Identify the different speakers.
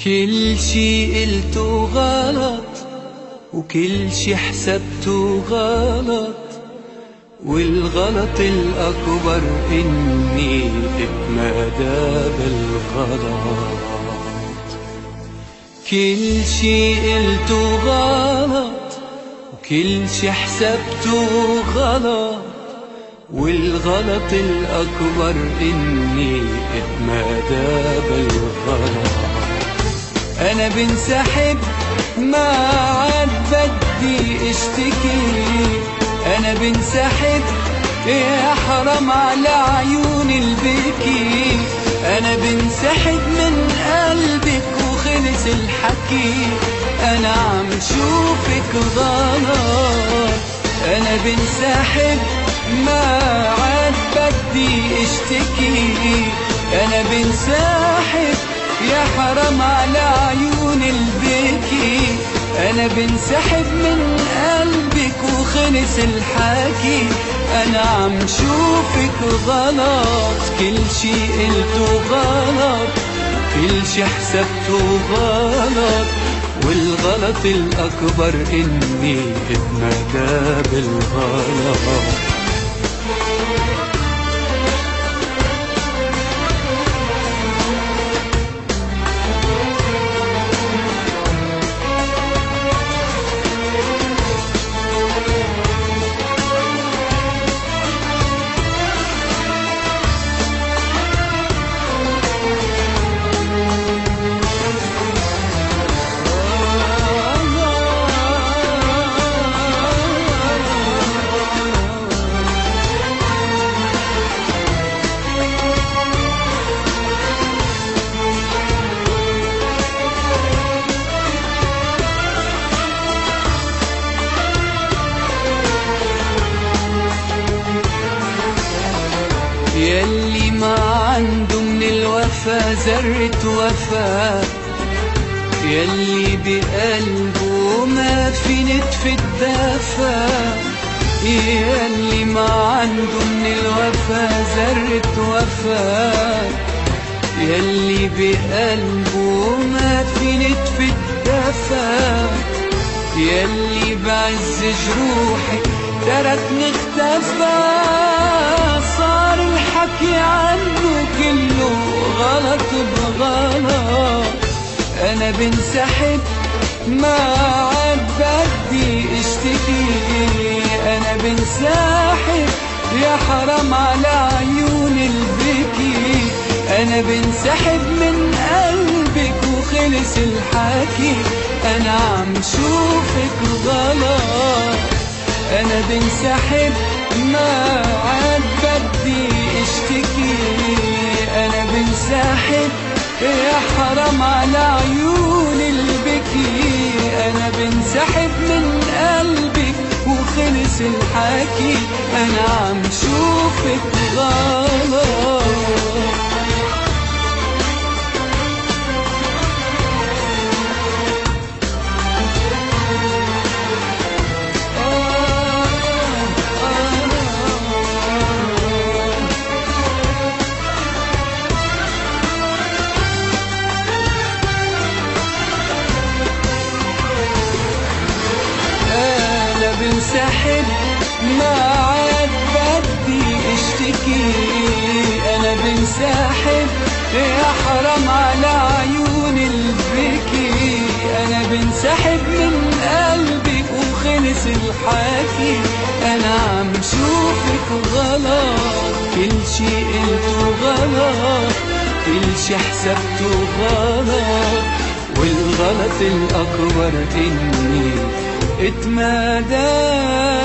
Speaker 1: كل شي قلته غلط وكل شي حسبته غلط، والغلط الأكبر إني اتمادى بالغلط. كل شي قلته غلط وكل شي حسبته غلط، والغلط الأكبر إني اتمادى بالغلط. أنا بنسحب ما عاد بدي اشتكي، أنا بنسحب يا حرام على عيون البكي. أنا بنسحب من قلبك وخلص الحكي، أنا عم شوفك غلط. أنا بنسحب ما عاد بدي اشتكي، أنا بنسحب يا حرام على عيون البكي. أنا بنسحب من قلبك وخلص الحكي، أنا عم شوفك غلط. كل شي قلته غلط كل شي حسبته غلط، والغلط الأكبر إني اتمادى بالغلط. يلي ما عنده من الوفا ذرة وفا، يلي بقلبه ما في نتف الدفا، يلي ما عنده من الوفا ذرة وفا، يلي بقلبه ما في نتف الدفا، يلي بعز جروحي تركني اختفى. صار الحكي عنه كله غلط بغلط. أنا بنسحب ما عاد بدي اشتكي، أنا بنسحب يا حرام على عيون البكي. أنا بنسحب من قلبك وخلص الحكي، أنا عم شوفك غلط. أنا بنسحب ما عاد بدي اشتكي، أنا بنسحب يا حرام على عيون البكي. أنا بنسحب من قلبك وخلص الحكي، أنا عم شوفك غلط. بنسحب ما عاد بدي اشتكي، أنا بنسحب يا حرام على عيون البكي. أنا بنسحب من قلبك وخلص الحكي، أنا عم شوفك غلط. كل شي قلته غلط كل شي حسبته غلط، والغلط الأكبر إني اتمادى